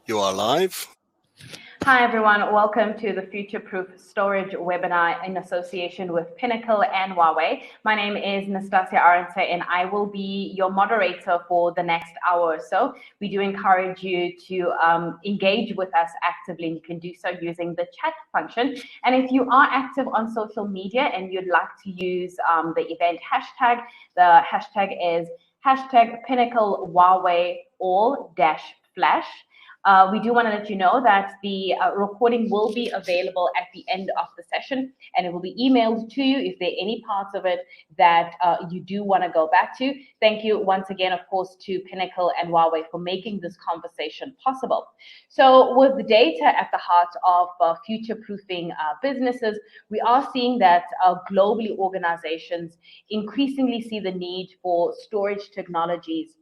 You are live. Hi, everyone. Welcome to the Future-Proof Storage Webinar in association with Pinnacle and Huawei. My name is Nastasia Arendse, and I will be your moderator for the next hour or so. We do encourage you to engage with us actively, and you can do so using the chat function. And if you are active on social media and you'd like to use the event hashtag, the hashtag is hashtag Pinnacle Huawei all-flash. We do want to let you know that the recording will be available at the end of the session, and it will be emailed to you if there are any parts of it that you do want to go back to. Thank you once again, of course, to Pinnacle and Huawei for making this conversation possible. So with the data at the heart of future-proofing businesses, we are seeing that globally organizations increasingly see the need for storage technologies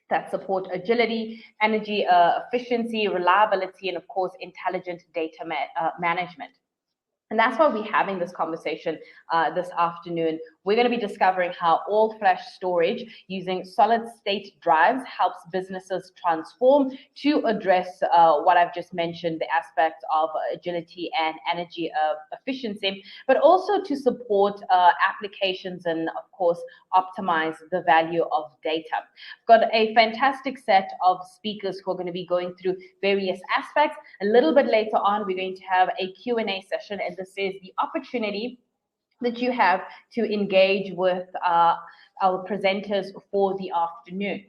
that support agility, energy efficiency, reliability, and of course, intelligent data management. And that's why we're having this conversation this afternoon. We're going to be discovering how all-flash storage using solid-state drives helps businesses transform to address what I've just mentioned, the aspects of agility and energy efficiency, but also to support applications and, of course, optimize the value of data. I've got a fantastic set of speakers who are going to be going through various aspects. A little bit later on, we're going to have a Q&A session, and this is the opportunity that you have to engage with our presenters for the afternoon.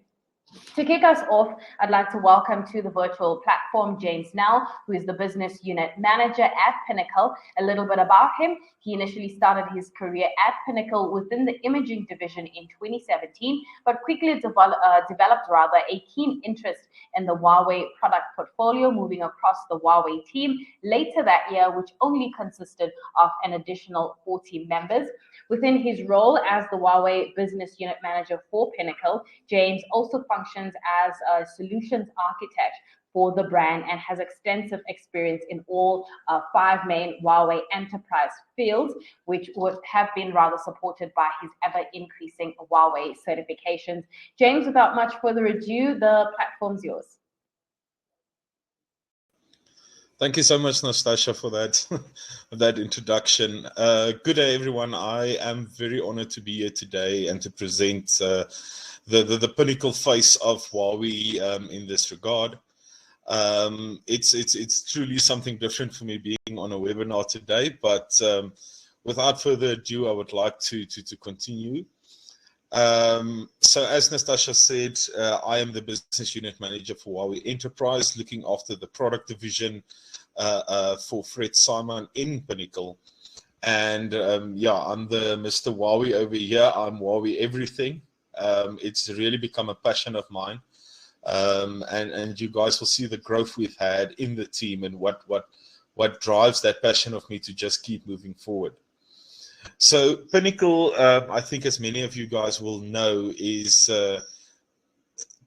To kick us off, I'd like to welcome to the virtual platform James Nell, who is the Business Unit Manager at Pinnacle. A little bit about him. He initially started his career at Pinnacle within the imaging division in 2017, but quickly developed a keen interest in the Huawei product portfolio, moving across the Huawei team later that year, which only consisted of an additional 40 members. Within his role as the Huawei Business Unit Manager for Pinnacle, James also functions as a solutions architect for the brand and has extensive experience in all 5 main Huawei enterprise fields, which would have been rather supported by his ever-increasing Huawei certifications. James, without much further ado, the platform's yours. Thank you so much, Nastasia, for that, that introduction. Good day, everyone. I am very honored to be here today and to present the Pinnacle face of Huawei in this regard. It's truly something different for me being on a webinar today, but without further ado, I would like to continue. So as Nastasia said, I am the Business Unit Manager for Huawei Enterprise, looking after the product division for Fred Simon in Pinnacle. And yeah, I'm the Mr. Huawei over here. I'm Huawei everything. It's really become a passion of mine. And you guys will see the growth we've had in the team and what drives that passion of me to just keep moving forward. So Pinnacle, I think as many of you guys will know, is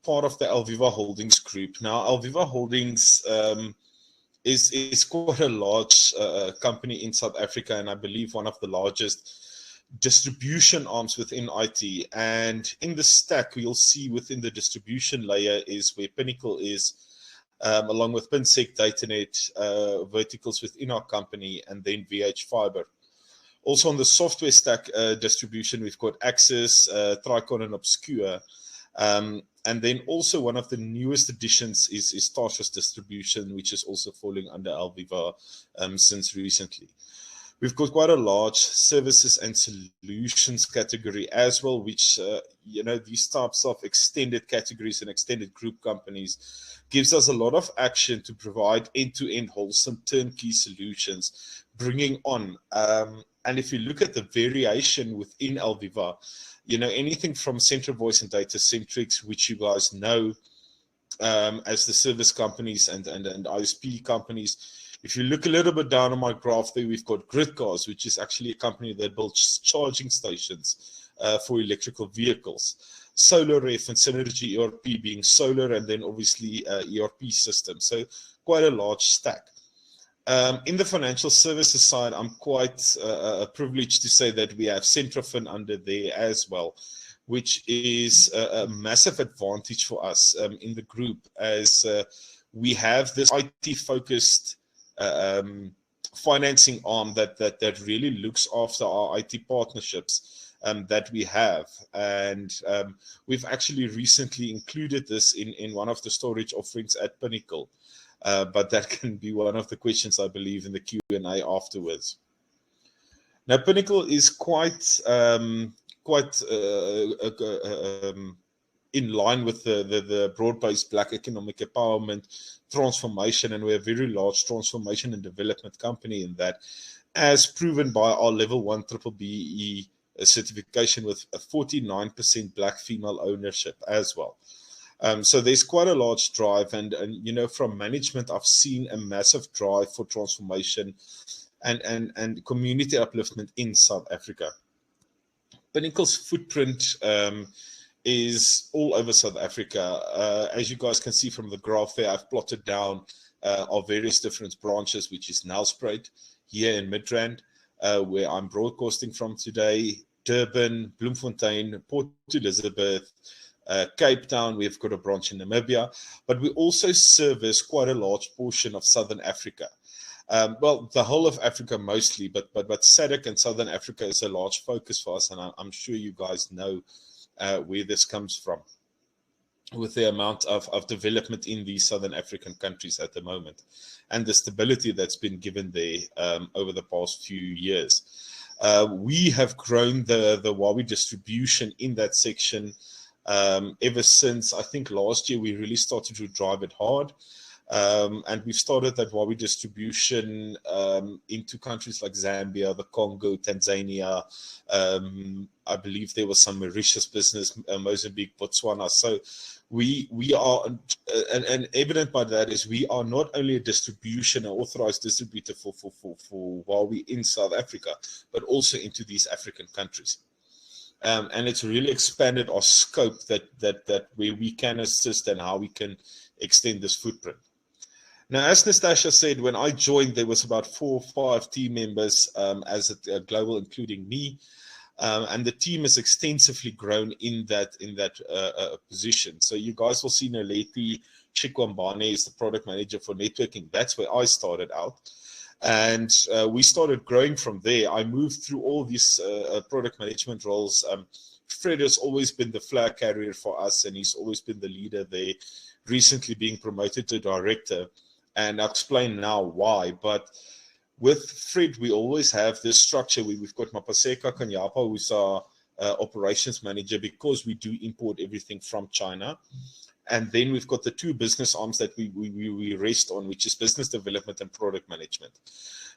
part of the Alviva Holdings group. Now, Alviva Holdings is quite a large company in South Africa, and I believe one of the largest distribution arms within IT. And in the stack, you'll see within the distribution layer is where Pinnacle is, along with PinSec, DataNet, verticals within our company, and then VH Fiber. Also on the software stack distribution, we've got Access, Tricon, and Obscure. And then also one of the newest additions is Tarsus Distribution, which is also falling under Alviva since recently. We've got quite a large services and solutions category as well, which, you know, these types of extended categories and extended group companies gives us a lot of action to provide end-to-end wholesome turnkey solutions, bringing on. And if you look at the variation within Alviva, you know, anything from Central Voice and Data Centrics, which you guys know as the service companies and ISP companies. If you look a little bit down on my graph there, we've got Gridcars, which is actually a company that builds charging stations for electrical vehicles. SolarRef and Synergy ERP being solar, and then obviously ERP systems. So quite a large stack. In the financial services side, I'm quite privileged to say that we have Centrofin under there as well, which is a massive advantage for us in the group, as we have this IT-focused financing arm that really looks after our IT partnerships that we have. And we've actually recently included this in one of the storage offerings at Pinnacle. But that can be one of the questions, I believe, in the Q&A afterwards. Now, Pinnacle is quite in line with the broad-based Black economic empowerment transformation, and we're a very large transformation and development company in that, as proven by our level 1 BBBE certification with a 49% Black female ownership as well. So there's quite a large drive, and you know, from management, I've seen a massive drive for transformation and community upliftment in South Africa. Pinnacle's footprint is all over South Africa. As you guys can see from the graph there, I've plotted down our various different branches, which is Nelspruit here in Midrand, where I'm broadcasting from today, Durban, Bloemfontein, Port Elizabeth, Cape Town. We've got a branch in Namibia, but we also service quite a large portion of Southern Africa. Well, the whole of Africa mostly, but SADC and Southern Africa is a large focus for us, and I'm sure you guys know where this comes from, with the amount of development in these Southern African countries at the moment, and the stability that's been given there over the past few years. We have grown the Huawei distribution in that section ever since, I think, last year. We really started to drive it hard. And we've started that Huawei distribution into countries like Zambia, the Congo, Tanzania. I believe there was some Mauritius business, Mozambique, Botswana. So we are, and evident by that is we are not only a distribution, an authorized distributor for Huawei in South Africa, but also into these African countries. And it's really expanded our scope that where we can assist and how we can extend this footprint. Now, as Nastasia said, when I joined, there was about 4 or 5 team members as a global, including me, and the team has extensively grown in that position. So you guys will see Naleti Chikwambane is the product manager for networking. That's where I started out. And we started growing from there. I moved through all these product management roles. Fred has always been the flag carrier for us, and he's always been the leader there, recently being promoted to director. And I'll explain now why. But with Fred, we always have this structure. We've got Mapaseka Kanyapa, who's our operations manager, because we do import everything from China. And then we've got the 2 business arms that we rest on, which is business development and product management.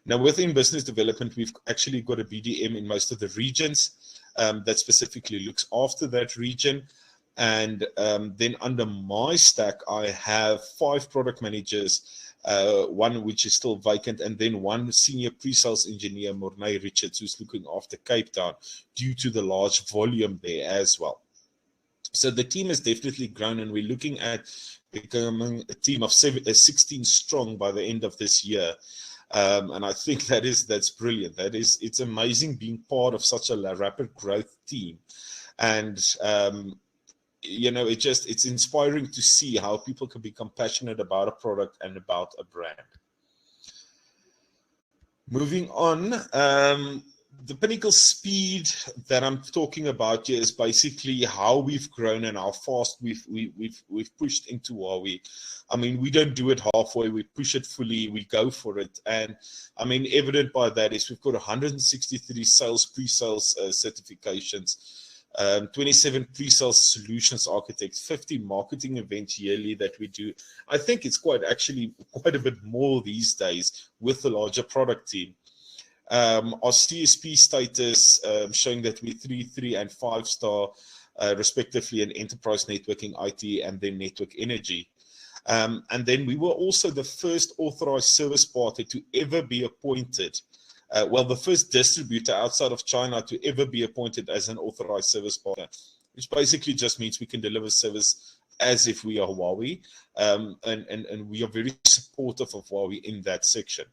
Now, within business development, we've actually got a BDM in most of the regions that specifically looks after that region. And then under my stack, I have 5 product managers, 1 which is still vacant, and then 1 senior pre-sales engineer, Mornay Richards, who's looking after Cape Town due to the large volume there as well. So the team has definitely grown, and we're looking at becoming a team of 16 strong by the end of this year. And I think that's brilliant. It's amazing being part of such a rapid growth team. And you know, it's inspiring to see how people can become passionate about a product and about a brand. Moving on, the Pinnacle speed that I'm talking about here is basically how we've grown and how fast we've pushed into Huawei. I mean, we don't do it halfway. We push it fully. We go for it. And I mean, evident by that is we've got 163 pre-sales certifications. 27 pre-sales solutions architects, 50 marketing events yearly that we do. I think it's quite a bit more these days with the larger product team. Our CSP status showing that we're 3, and 5-star respectively in enterprise networking, IT, and then network energy. And then we were also the first authorized service partner to ever be appointed. The first distributor outside of China to ever be appointed as an authorized service partner, which basically just means we can deliver service as if we are Huawei, and we are very supportive of Huawei in that section.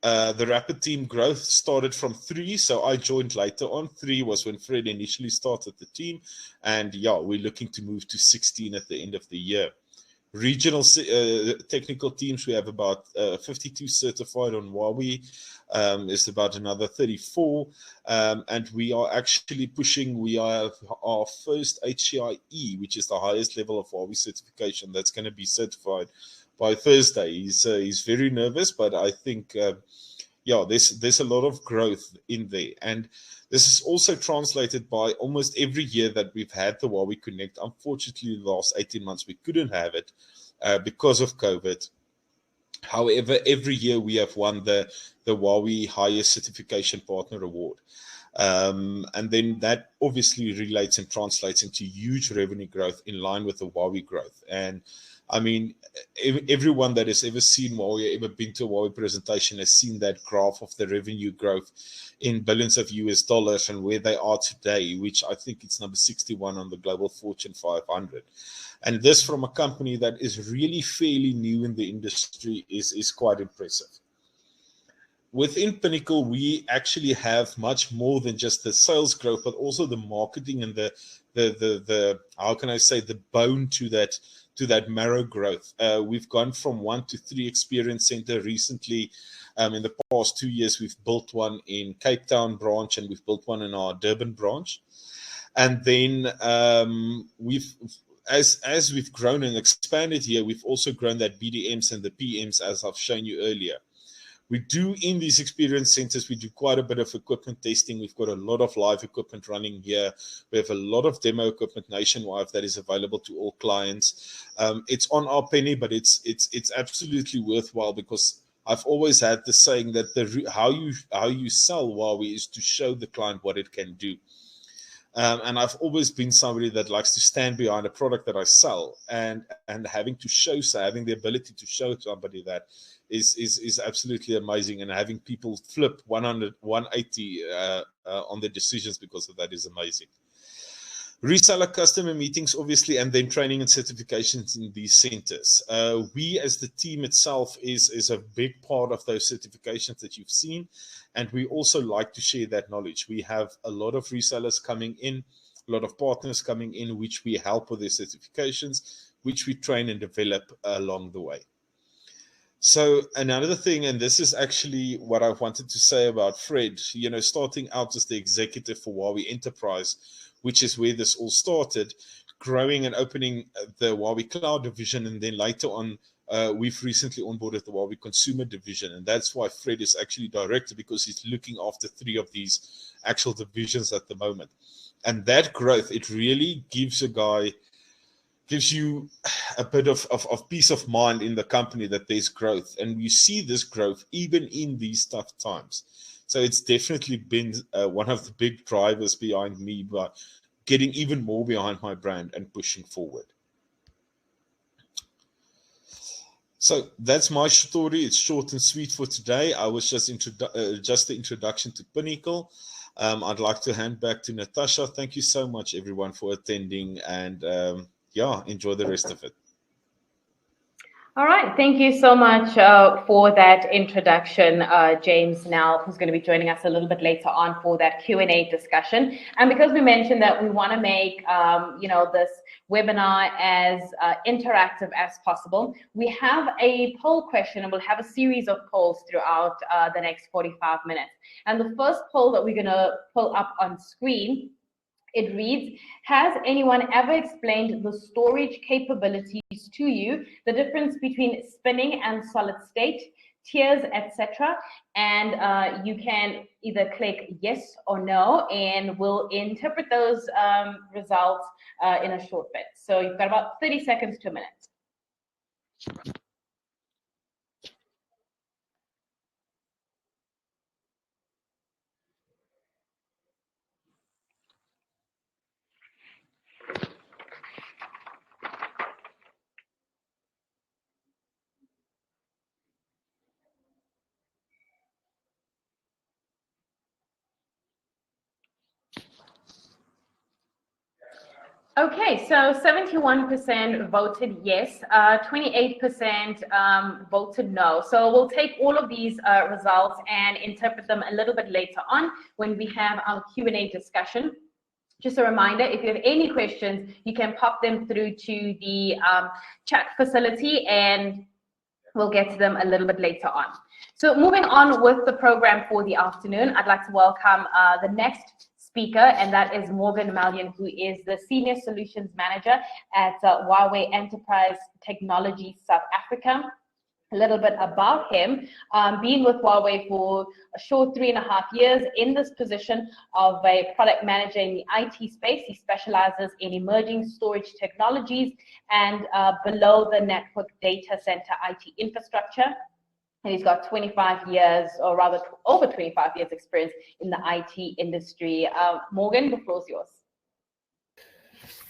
The rapid team growth started from 3, so I joined later on. 3 was when Fred initially started the team, and yeah, we're looking to move to 16 at the end of the year. regional technical teams. We have about 52 certified on Huawei. It's about another 34. And we are actually pushing, we have our first HCIE, which is the highest level of Huawei certification, that's going to be certified by Thursday. He's very nervous, but I think, yeah, there's a lot of growth in there. And this is also translated by almost every year that we've had the Huawei Connect. Unfortunately, the last 18 months, we couldn't have it because of COVID. However, every year we have won the Huawei Highest Certification Partner Award. And then that obviously relates and translates into huge revenue growth in line with the Huawei growth. And I mean, everyone that has ever seen Huawei, ever been to a Huawei presentation, has seen that graph of the revenue growth in billions of US dollars and where they are today, which I think it's number 61 on the global Fortune 500. And this from a company that is really fairly new in the industry is quite impressive. Within Pinnacle, we actually have much more than just the sales growth, but also the marketing and the how can I say, the bone to that marrow growth. We've gone from 1 to 3 experience center recently. In the past 2 years, we've built one in Cape Town branch and we've built one in our Durban branch. And then as we've grown and expanded here, we've also grown that BDMs and the PMs, as I've shown you earlier. We do in these experience centers, we do quite a bit of equipment testing. We've got a lot of live equipment running here. We have a lot of demo equipment nationwide that is available to all clients. It's on our penny, but it's absolutely worthwhile, because I've always had the saying that how you sell Huawei is to show the client what it can do. And I've always been somebody that likes to stand behind a product that I sell, and having the ability to show somebody that is absolutely amazing, and having people flip 180 on their decisions because of that is amazing. Reseller customer meetings, obviously, and then training and certifications in these centers. We as the team itself is a big part of those certifications that you've seen, and we also like to share that knowledge. We have a lot of resellers coming in, a lot of partners coming in, which we help with their certifications, which we train and develop along the way. So another thing, and this is actually what I wanted to say about Fred, you know, starting out as the executive for Huawei Enterprise, which is where this all started, growing and opening the Huawei Cloud division, and then later on, we've recently onboarded the Huawei Consumer division, and that's why Fred is actually director, because he's looking after 3 of these actual divisions at the moment. And that growth, it really gives you a bit of peace of mind in the company that there's growth, and you see this growth even in these tough times. So it's definitely been one of the big drivers behind me, but getting even more behind my brand and pushing forward. So that's my story. It's short and sweet for today. I was just the introduction to Pinnacle. I'd like to hand back to Natasha. Thank you so much, everyone, for attending, and yeah, enjoy the rest of it. All right, thank you so much for that introduction, James Nell, who's going to be joining us a little bit later on for that Q&A discussion. And because we mentioned that we want to make, you know, this webinar as interactive as possible, we have a poll question, and we'll have a series of polls throughout the next 45 minutes. And the first poll that we're going to pull up on screen, it reads, has anyone ever explained the storage capabilities to you, the difference between spinning and solid state, tiers, etc.? And you can either click yes or no, and we'll interpret those results in a short bit. So you've got about 30 seconds to a minute. Okay, so 71% voted yes, 28% voted no. So we'll take all of these results and interpret them a little bit later on when we have our Q&A discussion. Just a reminder, if you have any questions, you can pop them through to the chat facility and we'll get to them a little bit later on. So moving on with the program for the afternoon, I'd like to welcome the next speaker, and that is Morgan Mallion, who is the Senior Solutions Manager at Huawei Enterprise Technology South Africa. A little bit about him, being with Huawei for a short 3.5 years in this position of a product manager in the IT space. He specializes in emerging storage technologies and below the network data center IT infrastructure. And he's got 25 years, or rather over 25 years experience in the IT industry. Morgan, the floor is yours.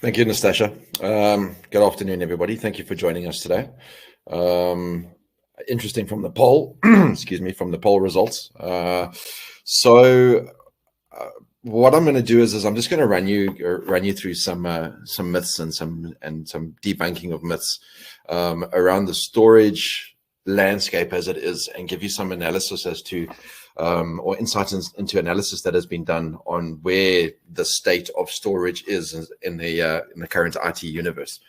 Thank you, Nastasia. Good afternoon, everybody. Thank you for joining us today. Interesting from the poll, excuse me, from the poll results. What I'm going to do is I'm just going to run you through some myths and some debunking of myths around the storage landscape as it is, and give you some analysis as to or insights into analysis that has been done on where the state of storage is in the current IT universe.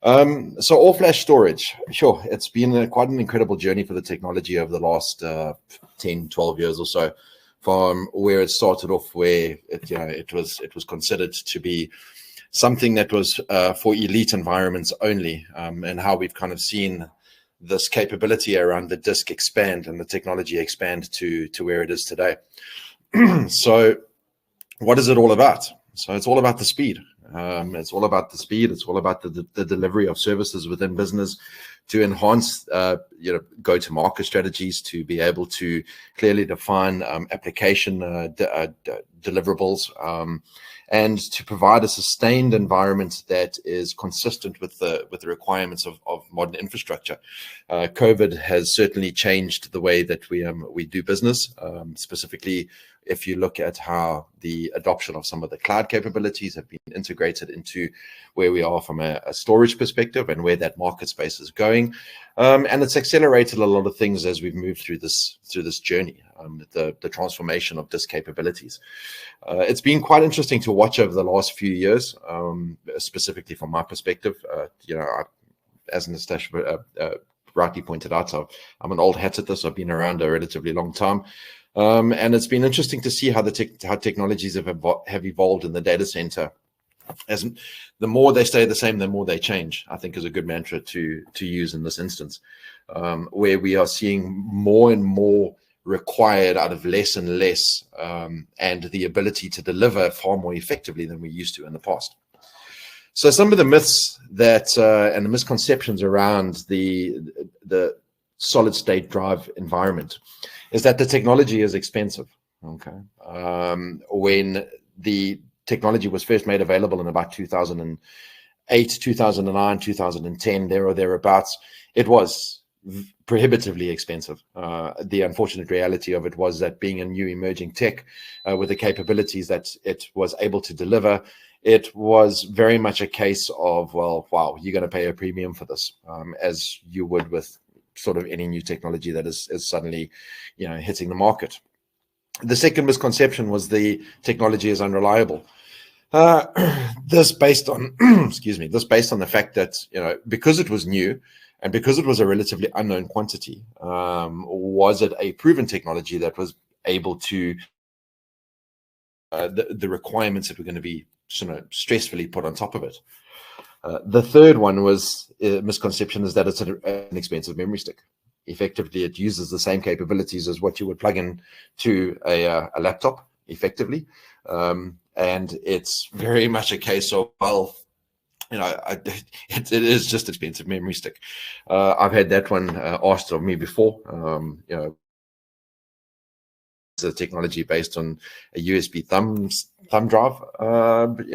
So all-flash storage, sure, it's been quite an incredible journey for the technology over the last 10, 12 years or so, from where it started off, where it was considered to be something that was for elite environments only, and how we've kind of seen this capability around the disk expand and the technology expand to where it is today. So what is it all about? So it's all about the speed. It's all about the speed. It's all about the delivery of services within business to enhance, go-to-market strategies, to be able to clearly define application deliverables, and to provide a sustained environment that is consistent with the requirements of modern infrastructure. COVID has certainly changed the way that we do business, specifically if you look at how the adoption of some of the cloud capabilities have been integrated into where we are from a storage perspective and where that market space is going. And it's accelerated a lot of things as we've moved through this journey, the transformation of disk capabilities. It's been quite interesting to watch over the last few years, specifically from my perspective. As Nastasia rightly pointed out, I'm an old hat at this. I've been around a relatively long time. And it's been interesting to see how how technologies have evolved in the data center. As the more they stay the same, the more they change, I think is a good mantra to use in this instance, where we are seeing more and more required out of less and less, and the ability to deliver far more effectively than we used to in the past. So some of the myths that and the misconceptions around the solid state drive environment is that the technology is expensive. Okay, when the technology was first made available in about 2008, 2009, 2010, there or thereabouts, it was prohibitively expensive. The unfortunate reality of it was that being a new emerging tech with the capabilities that it was able to deliver, it was very much a case of, well, wow, you're going to pay a premium for this, as you would with sort of any new technology that is suddenly, hitting the market. The second misconception was the technology is unreliable. This based on, this based on the fact that, because it was new and because it was a relatively unknown quantity, was it a proven technology that was able to, the requirements that were going to be stressfully put on top of it. The third one was misconception is that it's an expensive memory stick. Effectively, it uses the same capabilities as what you would plug in to a laptop, effectively. And it's very much a case of, well, it is just expensive memory stick. I've had that one asked of me before. The technology based on a USB thumb drive. But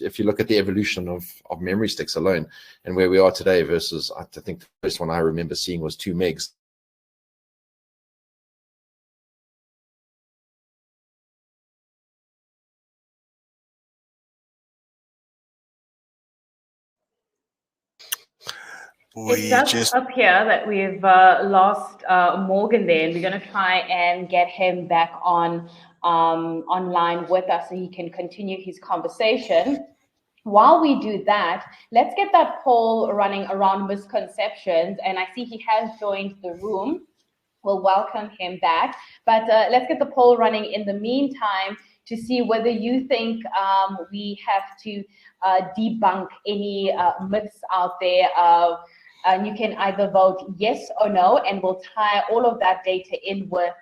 if you look at the evolution of memory sticks alone and where we are today versus, I think the first one I remember seeing was 2 megs. It does appear that we've lost Morgan there, and we're going to try and get him back on online with us so he can continue his conversation. While we do that, let's get that poll running around misconceptions, and I see he has joined the room. We'll welcome him back, but let's get the poll running in the meantime to see whether you think we have to debunk any myths out there. And you can either vote yes or no, and we'll tie all of that data in with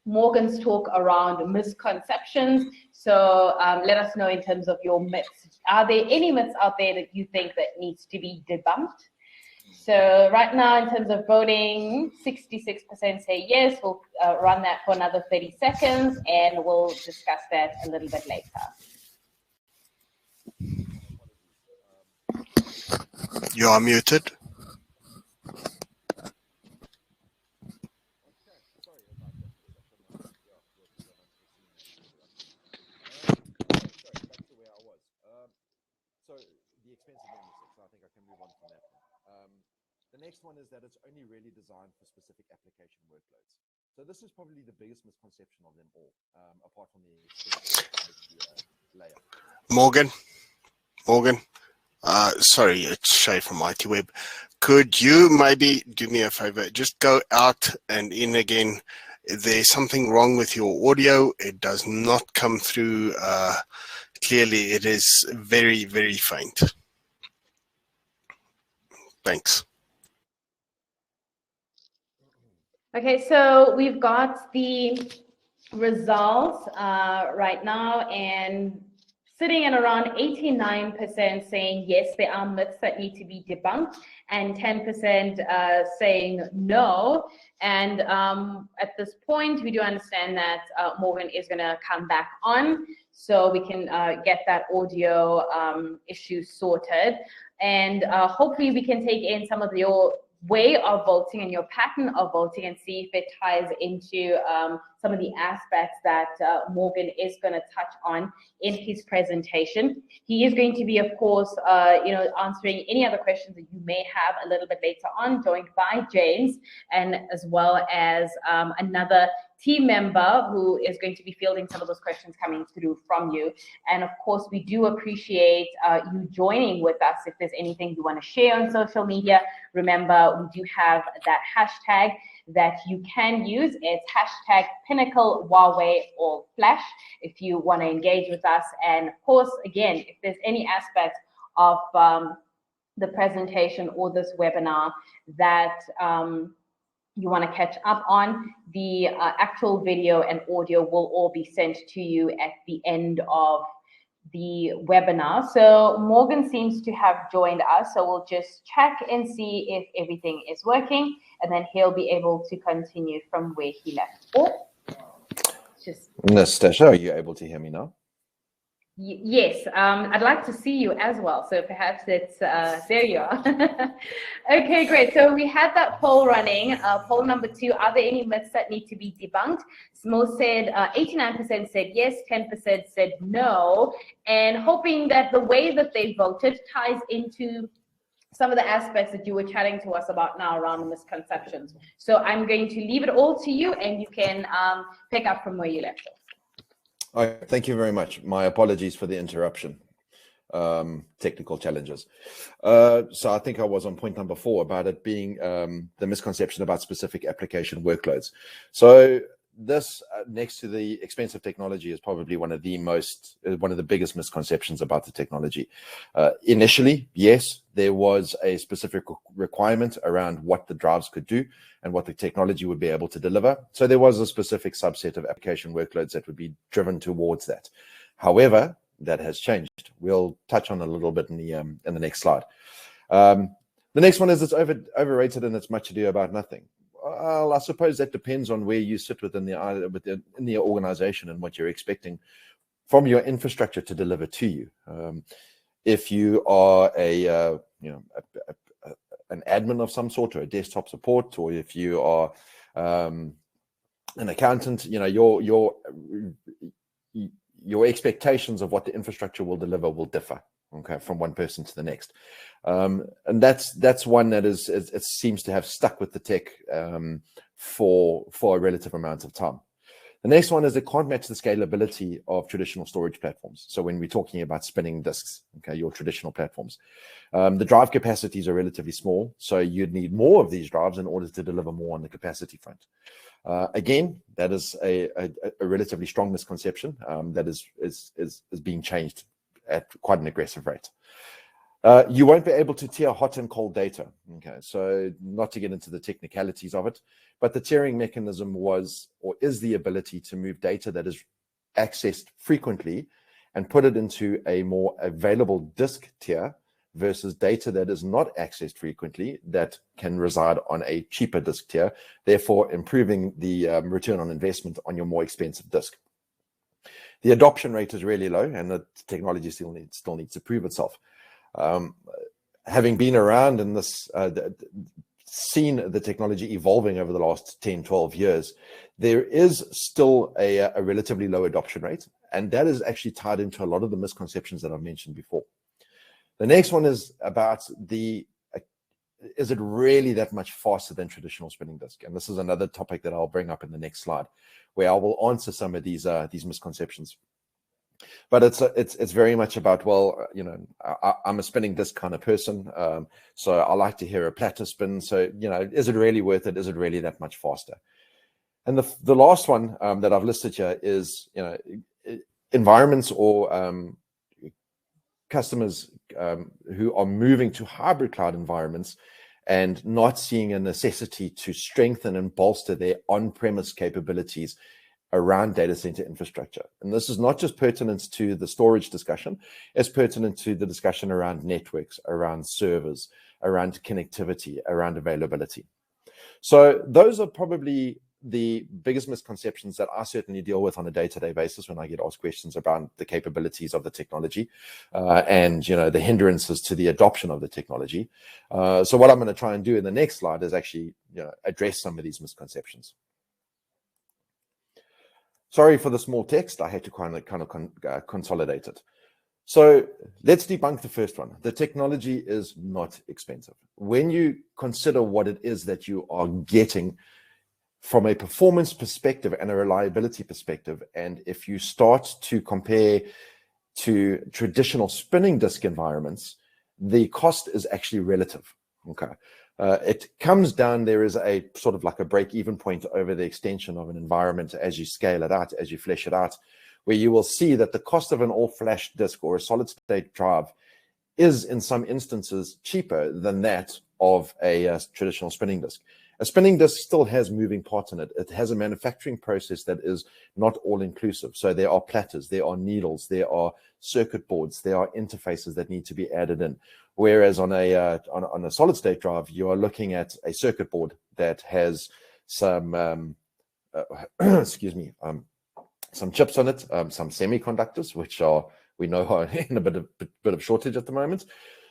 Morgan's talk around misconceptions. So let us know in terms of your myths. Are there any myths out there that you think that needs to be debunked? So right now, in terms of voting, 66% say yes. We'll run that for another 30 seconds, and we'll discuss that a little bit later. You are muted. So the expensive membership, so I think I can move on from that one. The next one is that it's only really designed for specific application workloads. So this is probably the biggest misconception of them all, apart from the layer. Morgan, sorry, it's Shay from ITWeb. Could you maybe do me a favor? Just go out and in again. There's something wrong with your audio. It does not come through clearly. It is very, very faint. Thanks. Okay, so we've got the results right now, and sitting at around 89% saying yes, there are myths that need to be debunked, and 10% saying no. And at this point, we do understand that Morgan is going to come back on, so we can get that audio issue sorted. And hopefully we can take in some of your way of voting and your pattern of voting and see if it ties into some of the aspects that Morgan is going to touch on in his presentation. He is going to be, of course, answering any other questions that you may have a little bit later on, joined by James, and as well as another team member who is going to be fielding some of those questions coming through from you. And of course, we do appreciate you joining with us. If there's anything you want to share on social media, remember, we do have that hashtag that you can use. It's hashtag Pinnacle, Huawei, or Flash if you want to engage with us. And of course, again, if there's any aspect of the presentation or this webinar that you want to catch up on, the actual video and audio will all be sent to you at the end of the webinar. So Morgan seems to have joined us, so we'll just check and see if everything is working, and then he'll be able to continue from where he left off. Nastasia, are you able to hear me now? Yes, I'd like to see you as well. So perhaps it's, there you are. Okay, great. So we had that poll running. Poll number 2, are there any myths that need to be debunked? Most said, 89% said yes, 10% said no. And hoping that the way that they voted ties into some of the aspects that you were chatting to us about now around the misconceptions. So I'm going to leave it all to you, and you can pick up from where you left off. All right, thank you very much. My apologies for the interruption, technical challenges. So I think I was on point number 4 about it being the misconception about specific application workloads. So this, next to the expensive technology, is probably one of the biggest misconceptions about the technology. Initially, yes, there was a specific requirement around what the drives could do and what the technology would be able to deliver. So there was a specific subset of application workloads that would be driven towards that. However, that has changed. We'll touch on a little bit in the next slide. The next one is it's overrated and it's much ado about nothing. Well, I suppose that depends on where you sit within the organization and what you're expecting from your infrastructure to deliver to you. If you are an admin of some sort, or a desktop support, or if you are an accountant, your expectations of what the infrastructure will deliver will differ, okay, from one person to the next. And that's one that it seems to have stuck with the tech for a relative amount of time. The next one is it can't match the scalability of traditional storage platforms. So when we're talking about spinning disks, okay, your traditional platforms, the drive capacities are relatively small. So you'd need more of these drives in order to deliver more on the capacity front. Again, that is a relatively strong misconception that is being changed at quite an aggressive rate. You won't be able to tier hot and cold data. Okay, so not to get into the technicalities of it, but the tiering mechanism was or is the ability to move data that is accessed frequently and put it into a more available disk tier versus data that is not accessed frequently that can reside on a cheaper disk tier, therefore improving the return on investment on your more expensive disk. The adoption rate is really low, and the technology still needs to prove itself. Having been around in this, seen the technology evolving over the last 10, 12 years, there is still a relatively low adoption rate, and that is actually tied into a lot of the misconceptions that I've mentioned before. The next one is about is it really that much faster than traditional spinning disk? And this is another topic that I'll bring up in the next slide, where I will answer some of these misconceptions. But it's very much about, well, you know, I'm a spinning disk kind of person, so I like to hear a platter spin. So, you know, is it really worth it? Is it really that much faster? And the last one that I've listed here is, you know, environments or customers who are moving to hybrid cloud environments and not seeing a necessity to strengthen and bolster their on-premise capabilities around data center infrastructure. And this is not just pertinent to the storage discussion, it's pertinent to the discussion around networks, around servers, around connectivity, around availability. So those are probably the biggest misconceptions that I certainly deal with on a day-to-day basis when I get asked questions about the capabilities of the technology and, you know, the hindrances to the adoption of the technology. So what I'm going to try and do in the next slide is actually, you know, address some of these misconceptions. Sorry for the small text. I had to kind of consolidate it. So let's debunk the first one. The technology is not expensive. When you consider what it is that you are getting from a performance perspective and a reliability perspective, and if you start to compare to traditional spinning disk environments, the cost is actually relative. Okay. It comes down, there is a sort of like a break-even point over the extension of an environment as you scale it out, as you flesh it out, where you will see that the cost of an all-flash disk or a solid-state drive is in some instances cheaper than that of a traditional spinning disk. A spinning disk still has moving parts in it. It has a manufacturing process that is not all-inclusive. So there are platters, there are needles, there are circuit boards, there are interfaces that need to be added in. Whereas on a solid-state drive, you are looking at a circuit board that has some, excuse me, some chips on it, some semiconductors, which we know are in a bit of shortage at the moment.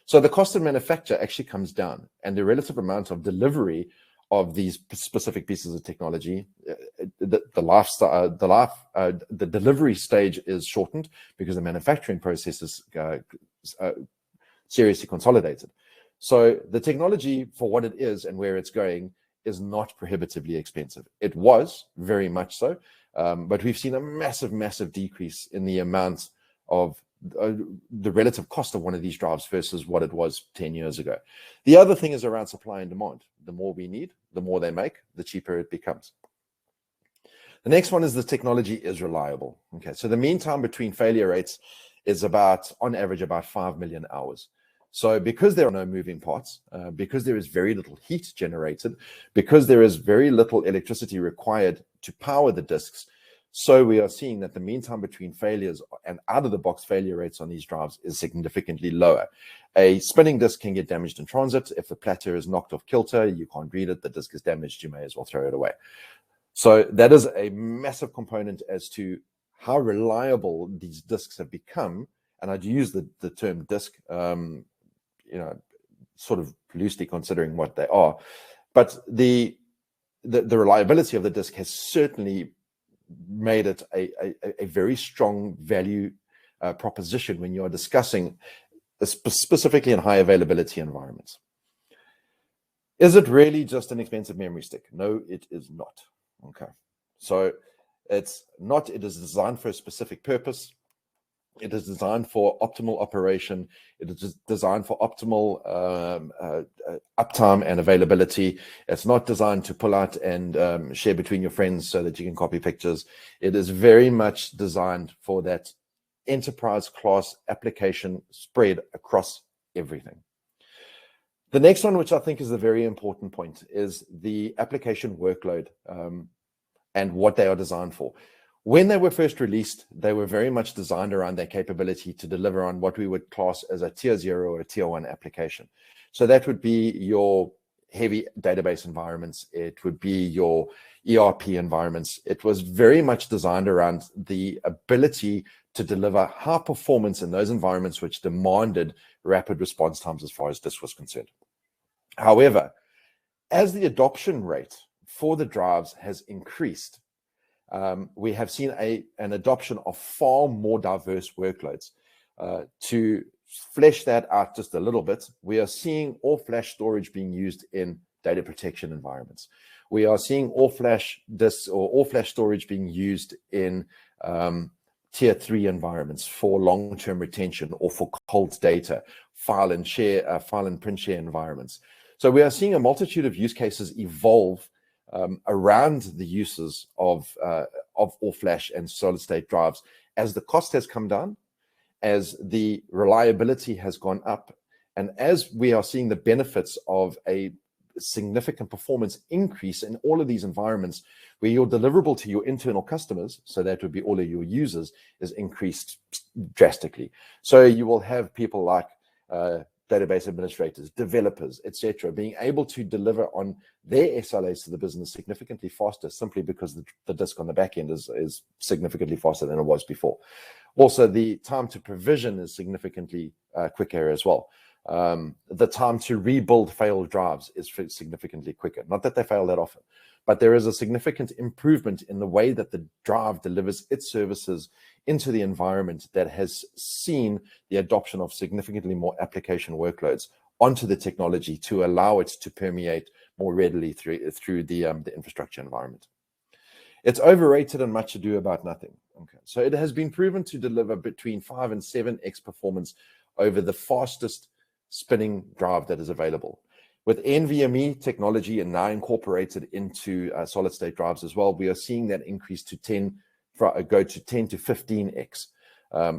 So the cost of manufacture actually comes down, and the relative amount of delivery of these specific pieces of technology, the delivery stage is shortened because the manufacturing process is seriously consolidated. So the technology, for what it is and where it's going, is not prohibitively expensive. It was very much so, but we've seen a massive decrease in the amount of the relative cost of one of these drives versus what it was 10 years ago. The other thing is around supply and demand. The more we need, the more they make, the cheaper it becomes. The next one is the technology is reliable. Okay, so the mean time between failure rates is on average, about 5 million hours. So because there are no moving parts, because there is very little heat generated, because there is very little electricity required to power the disks, so we are seeing that the mean time between failures and out-of-the-box failure rates on these drives is significantly lower. A spinning disk can get damaged in transit. If the platter is knocked off kilter, you can't read it, the disk is damaged, you may as well throw it away. So that is a massive component as to how reliable these disks have become. And I'd use the term disk, you know, sort of loosely considering what they are. But the reliability of the disk has certainly made it a very strong value proposition when you are discussing specifically in high availability environments. Is it really just an expensive memory stick? No, it is not. Okay, so it's not. It is designed for a specific purpose. It is designed for optimal operation. It is designed for optimal uptime and availability. It's not designed to pull out and share between your friends so that you can copy pictures. It is very much designed for that enterprise class application spread across everything. The next one, which I think is a very important point, is the application workload and what they are designed for. When they were first released, they were very much designed around their capability to deliver on what we would class as a tier 0 or a tier 1 application. So that would be your heavy database environments. It would be your ERP environments. It was very much designed around the ability to deliver high performance in those environments which demanded rapid response times as far as this was concerned. However, as the adoption rate for the drives has increased, we have seen an adoption of far more diverse workloads. To flesh that out just a little bit, we are seeing all-flash storage being used in data protection environments. We are seeing all-flash disks or all-flash storage being used in tier 3 environments for long-term retention or for cold data, file and print share environments. So we are seeing a multitude of use cases evolve around the uses of all-flash and solid-state drives as the cost has come down, as the reliability has gone up, and as we are seeing the benefits of a significant performance increase in all of these environments where your deliverable to your internal customers, so that would be all of your users, is increased drastically. So you will have people like database administrators, developers, etc., being able to deliver on their SLAs to the business significantly faster, simply because the disk on the back end is significantly faster than it was before. Also, the time to provision is significantly quicker as well. The time to rebuild failed drives is significantly quicker. Not that they fail that often, but there is a significant improvement in the way that the drive delivers its services into the environment that has seen the adoption of significantly more application workloads onto the technology to allow it to permeate more readily through the infrastructure environment. It's overrated and much ado about nothing. Okay, so it has been proven to deliver between 5 and 7x performance over the fastest spinning drive that is available. With NVMe technology and now incorporated into solid-state drives as well, we are seeing that increase to 10 to 15x.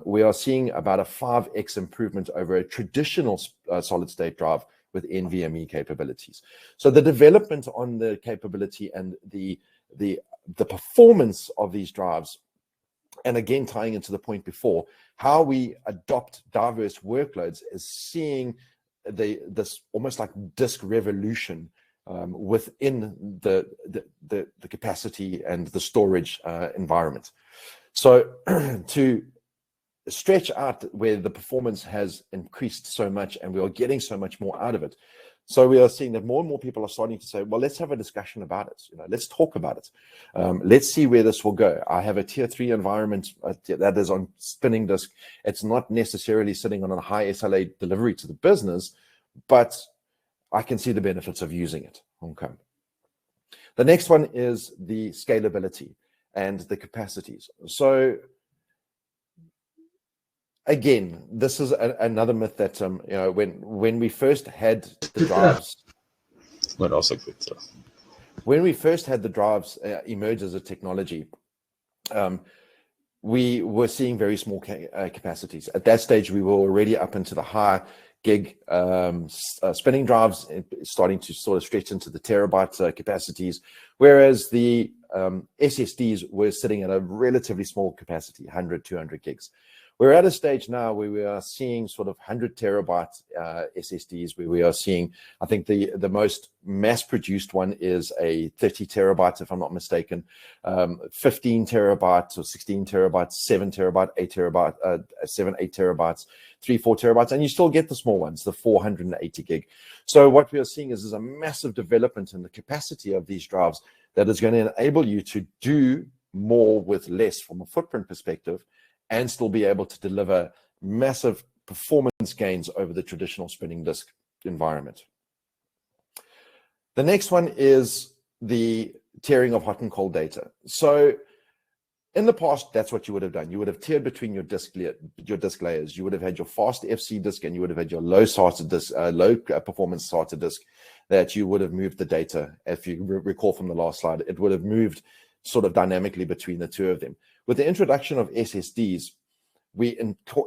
We are seeing about a 5x improvement over a traditional solid-state drive with NVMe capabilities. So the development on the capability and the performance of these drives, and again tying into the point before, how we adopt diverse workloads, is seeing this almost like disk revolution within the capacity and the storage environment. So to stretch out where the performance has increased so much and we are getting so much more out of it, so we are seeing that more and more people are starting to say, well, let's have a discussion about it. Let's talk about it. Let's see where this will go. I have a tier 3 environment that is on spinning disk. It's not necessarily sitting on a high SLA delivery to the business, but I can see the benefits of using it. Okay. The next one is the scalability and the capacities. So again, this is another myth that when we first had the drives, when we first had the drives emerge as a technology, we were seeing very small capacities. At that stage, we were already up into the high gig spinning drives, starting to sort of stretch into the terabyte capacities, whereas the SSDs were sitting at a relatively small capacity, 100, 200 gigs. We're at a stage now where we are seeing sort of 100 terabyte SSDs, where we are seeing, I think the most mass-produced one is a 30 terabytes, if I'm not mistaken, 15 terabytes or 16 terabytes, 7 terabyte, 8 terabyte, 7, 8 terabytes, 3, 4 terabytes, and you still get the small ones, the 480 gig. So what we are seeing is a massive development in the capacity of these drives that is going to enable you to do more with less from a footprint perspective, and still be able to deliver massive performance gains over the traditional spinning disk environment. The next one is the tiering of hot and cold data. So in the past, that's what you would have done. You would have tiered between your disk layers. You would have had your fast FC disk, and you would have had your low performance SATA disk that you would have moved the data. If you recall from the last slide, it would have moved sort of dynamically between the two of them. With the introduction of SSDs, we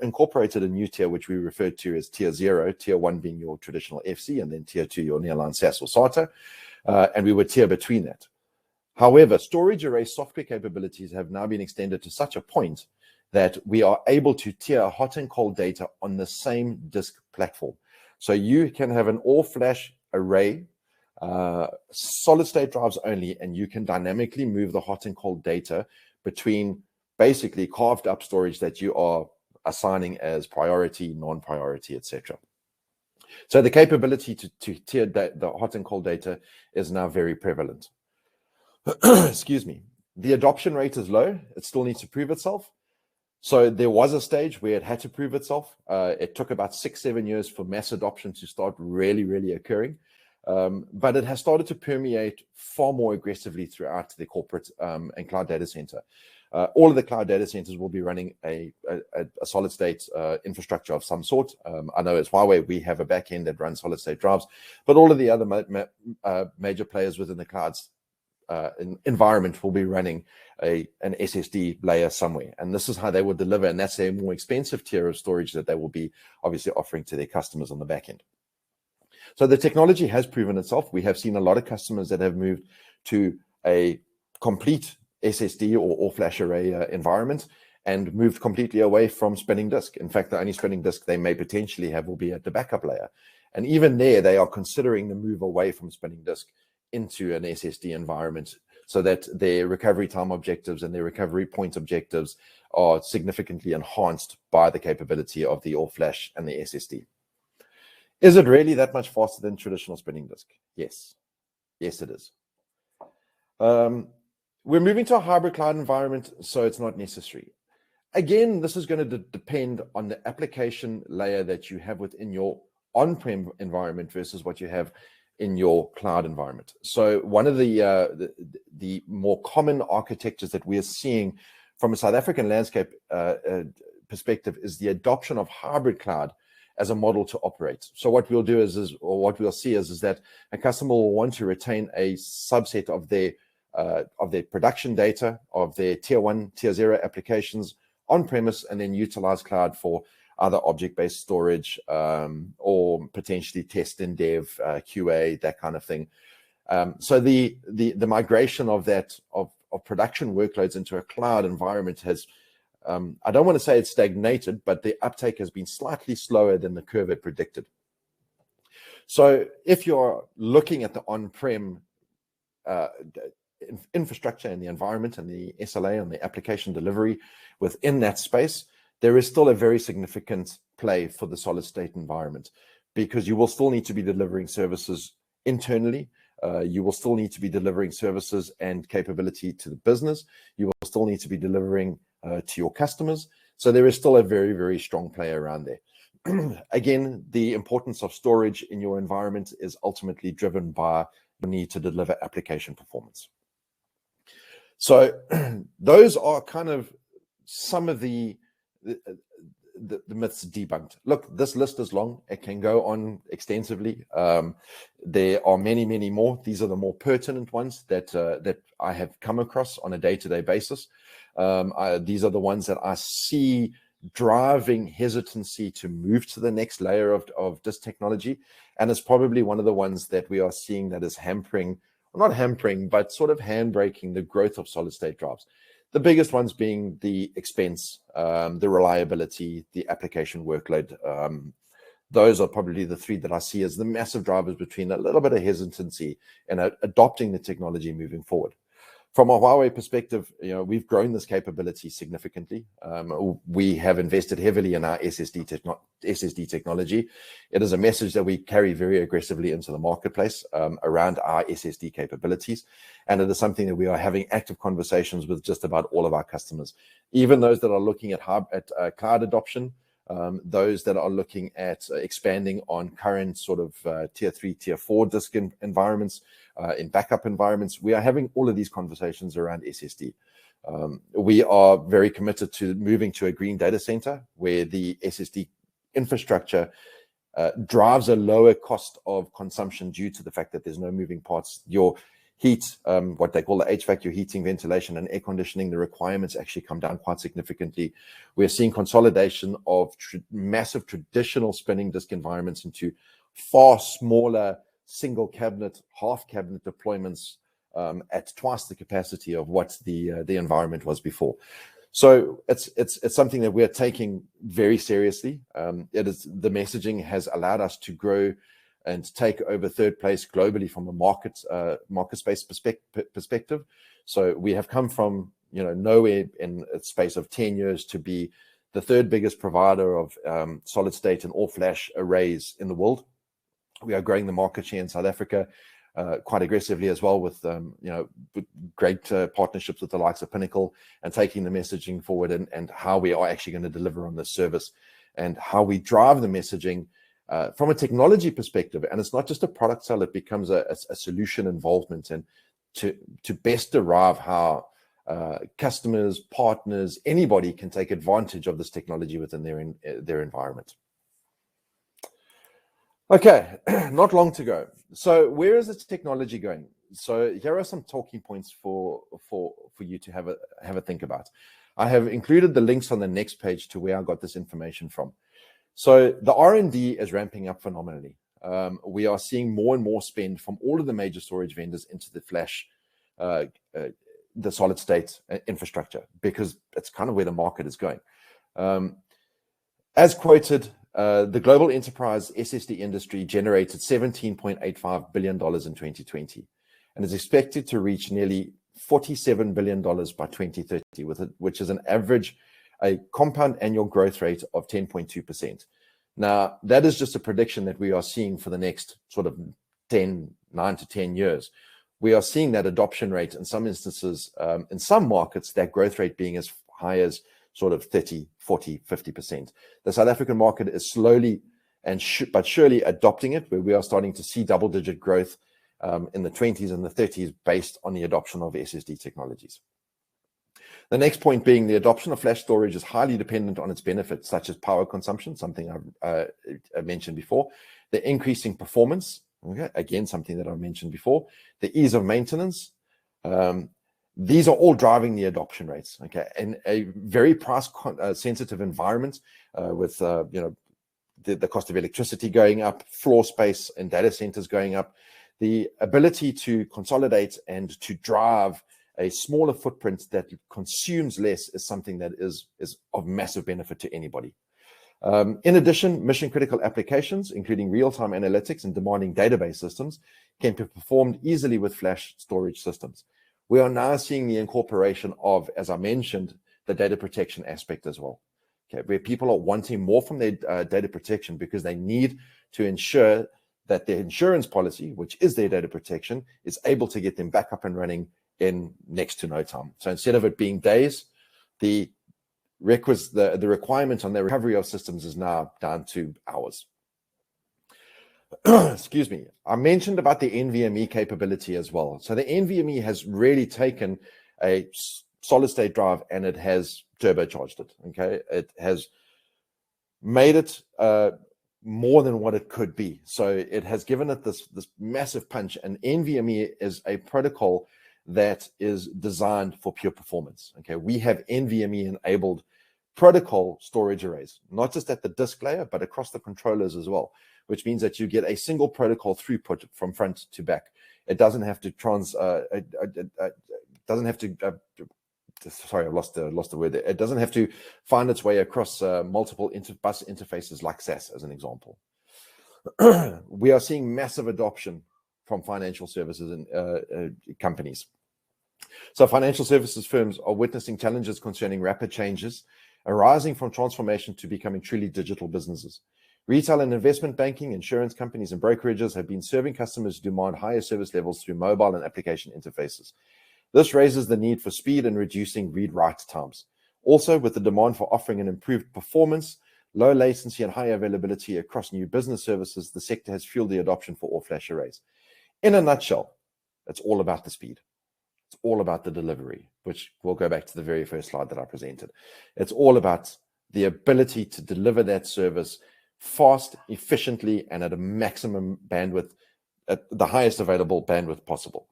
incorporated a new tier, which we referred to as tier 0, tier 1 being your traditional FC, and then tier 2, your nearline SAS or SATA, and we would tier between that. However, storage array software capabilities have now been extended to such a point that we are able to tier hot and cold data on the same disk platform. So you can have an all-flash array, solid-state drives only, and you can dynamically move the hot and cold data between basically carved up storage that you are assigning as priority, non-priority, etc. So the capability to tier the hot and cold data is now very prevalent. Excuse me. The adoption rate is low. It still needs to prove itself. So there was a stage where it had to prove itself. It took about 6-7 years for mass adoption to start really occurring. But it has started to permeate far more aggressively throughout the corporate and cloud data center. All of the cloud data centers will be running a solid state infrastructure of some sort. I know as Huawei, we have a backend that runs solid state drives, but all of the other major players within the clouds environment will be running an SSD layer somewhere. And this is how they will deliver. And that's a more expensive tier of storage that they will be obviously offering to their customers on the back end. So the technology has proven itself. We have seen a lot of customers that have moved to a complete SSD or flash array environment and moved completely away from spinning disk. In fact, the only spinning disk they may potentially have will be at the backup layer. And even there, they are considering the move away from spinning disk into an SSD environment so that their recovery time objectives and their recovery point objectives are significantly enhanced by the capability of the all-flash and the SSD. Is it really that much faster than traditional spinning disk? Yes. Yes, it is. We're moving to a hybrid cloud environment, so it's not necessary. Again, this is going to depend on the application layer that you have within your on-prem environment versus what you have in your cloud environment. So one of the more common architectures that we are seeing from a South African landscape perspective is the adoption of hybrid cloud as a model to operate. So what we'll do is what we'll see is that a customer will want to retain a subset of their production data, of their tier 1, tier 0 applications on premise, and then utilize cloud for other object-based storage or potentially test and dev, QA, that kind of thing. So the migration of that of production workloads into a cloud environment has, I don't want to say it's stagnated, but the uptake has been slightly slower than the curve had predicted. So if you're looking at the on-prem infrastructure and the environment and the SLA and the application delivery within that space, there is still a very significant play for the solid state environment, because you will still need to be delivering services internally. You will still need to be delivering services and capability to the business. You will still need to be delivering to your customers. So there is still a very strong play around there. Again, the importance of storage in your environment is ultimately driven by the need to deliver application performance. So those are kind of some of the myths debunked. Look, this list is long. It can go on extensively. There are many more. These are the more pertinent ones that I have come across on a day-to-day basis. These are the ones that I see driving hesitancy to move to the next layer of this technology. And it's probably one of the ones that we are seeing that is hampering, well, not hampering, but sort of handbraking the growth of solid-state drives. The biggest ones being the expense, the reliability, the application workload. Those are probably the three that I see as the massive drivers between a little bit of hesitancy and adopting the technology moving forward. From a Huawei perspective, we've grown this capability significantly. We have invested heavily in our SSD technology. It is a message that we carry very aggressively into the marketplace around our SSD capabilities. And it is something that we are having active conversations with just about all of our customers. Even those that are looking at cloud adoption, those that are looking at expanding on current sort of tier 3, tier 4 disk environments, in backup environments. We are having all of these conversations around SSD. We are very committed to moving to a green data center where the SSD infrastructure drives a lower cost of consumption due to the fact that there's no moving parts. Your heat, what they call the HVAC, your heating, ventilation, and air conditioning, the requirements actually come down quite significantly. We're seeing consolidation of massive traditional spinning disk environments into far smaller single cabinet, half cabinet deployments at twice the capacity of what the environment was before. So it's something that we're taking very seriously. The messaging has allowed us to grow and take over third place globally from a market space perspective. So we have come from nowhere in a space of 10 years to be the third biggest provider of solid state and all flash arrays in the world. We are growing the market share in South Africa quite aggressively as well, with great partnerships with the likes of Pinnacle, and taking the messaging forward and how we are actually going to deliver on this service and how we drive the messaging from a technology perspective. And it's not just a product sell, it becomes a solution involvement, and to best derive how customers, partners, anybody can take advantage of this technology within their environment. Okay, not long to go. So where is this technology going? So here are some talking points for you to have a think about. I have included the links on the next page to where I got this information from. So the R&D is ramping up phenomenally. We are seeing more and more spend from all of the major storage vendors into the flash, the solid state infrastructure, because it's kind of where the market is going. As quoted, the global enterprise SSD industry generated $17.85 billion in 2020 and is expected to reach nearly $47 billion by 2030, which is a compound annual growth rate of 10.2%. Now, that is just a prediction that we are seeing for the next sort of 9 to 10 years. We are seeing that adoption rate in some instances, in some markets, that growth rate being as high as sort of 30, 40, 50%. The South African market is slowly but surely adopting it, where we are starting to see double-digit growth in the 20s and the 30s based on the adoption of SSD technologies. The next point being the adoption of flash storage is highly dependent on its benefits, such as power consumption, something I mentioned before, the increasing performance, okay, again, something that I mentioned before, the ease of maintenance. These are all driving the adoption rates, okay? In a very price-sensitive environment with the cost of electricity going up, floor space and data centers going up, the ability to consolidate and to drive a smaller footprint that consumes less is something that is of massive benefit to anybody. In addition, mission-critical applications, including real-time analytics and demanding database systems, can be performed easily with flash storage systems. We are now seeing the incorporation of, as I mentioned, the data protection aspect as well, okay, where people are wanting more from their data protection because they need to ensure that their insurance policy, which is their data protection, is able to get them back up and running in next to no time. So instead of it being days, the requirement on the recovery of systems is now down to hours. Excuse me. I mentioned about the NVMe capability as well. So the NVMe has really taken a solid state drive and it has turbocharged it. Okay, it has made it more than what it could be. So it has given it this massive punch. And NVMe is a protocol that is designed for pure performance. Okay, we have NVMe enabled protocol storage arrays, not just at the disk layer, but across the controllers as well, which means that you get a single protocol throughput from front to back. It doesn't have to sorry, I've lost the word there. It doesn't have to find its way across multiple bus interfaces like SAS, as an example. We are seeing massive adoption from financial services and companies. So financial services firms are witnessing challenges concerning rapid changes arising from transformation to becoming truly digital businesses. Retail and investment banking, insurance companies, and brokerages have been serving customers who demand higher service levels through mobile and application interfaces. This raises the need for speed and reducing read-write times. Also, with the demand for offering an improved performance, low latency and high availability across new business services, the sector has fueled the adoption for all-flash arrays. In a nutshell, it's all about the speed. It's all about the delivery, which we'll go back to the very first slide that I presented. It's all about the ability to deliver that service fast, efficiently, and at a maximum bandwidth, at the highest available bandwidth possible.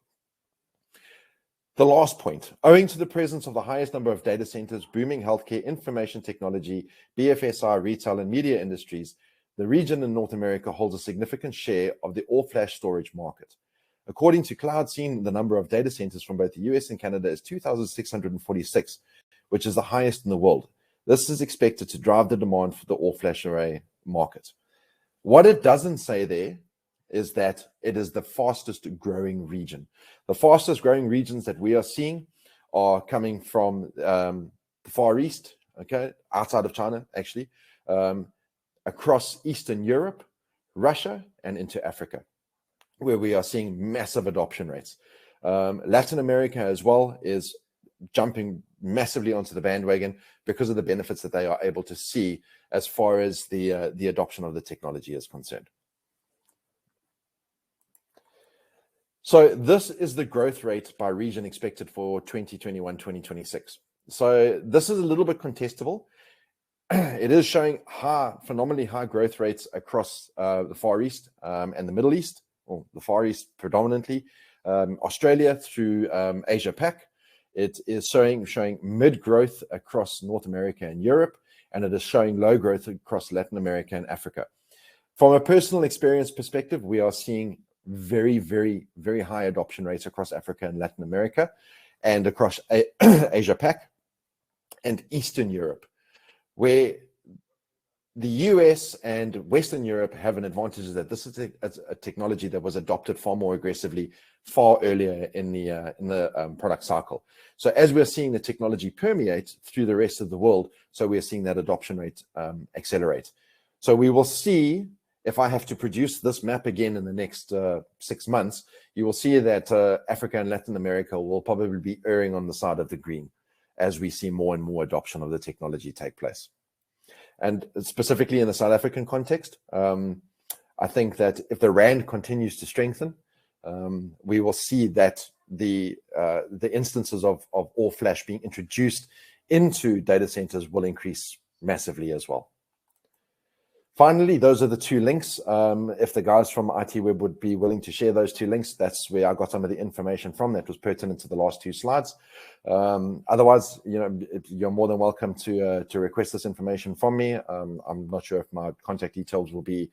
The last point, owing to the presence of the highest number of data centers, booming healthcare, information technology, BFSI, retail, and media industries, the region in North America holds a significant share of the all-flash storage market. According to CloudScene, the number of data centers from both the US and Canada is 2,646, which is the highest in the world. This is expected to drive the demand for the all-flash array market. What it doesn't say there is that it is the fastest growing region. The fastest growing regions that we are seeing are coming from the Far East, okay, outside of China, actually, across Eastern Europe, Russia, and into Africa, where we are seeing massive adoption rates. Latin America as well is jumping massively onto the bandwagon because of the benefits that they are able to see as far as the adoption of the technology is concerned. So this is the growth rate by region expected for 2021-2026. So this is a little bit contestable. It is showing phenomenally high growth rates across the Far East and the Middle East, or the Far East predominantly, Australia through Asia Pac. It is showing mid growth across North America and Europe, and it is showing low growth across Latin America and Africa. From a personal experience perspective, we are seeing very, very, very high adoption rates across Africa and Latin America, and across Asia Pac and Eastern Europe, where the US and Western Europe have an advantage that this is a technology that was adopted far more aggressively, far earlier in the product cycle. So as we're seeing the technology permeate through the rest of the world, so we're seeing that adoption rate accelerate. So we will see, if I have to produce this map again in the next 6 months, you will see that Africa and Latin America will probably be erring on the side of the green as we see more and more adoption of the technology take place. And specifically in the South African context, I think that if the Rand continues to strengthen, we will see that the instances of all flash being introduced into data centers will increase massively as well. Finally, those are the two links. If the guys from ITWeb would be willing to share those two links, that's where I got some of the information from that was pertinent to the last two slides. Otherwise, you're more than welcome to request this information from me. I'm not sure if my contact details will be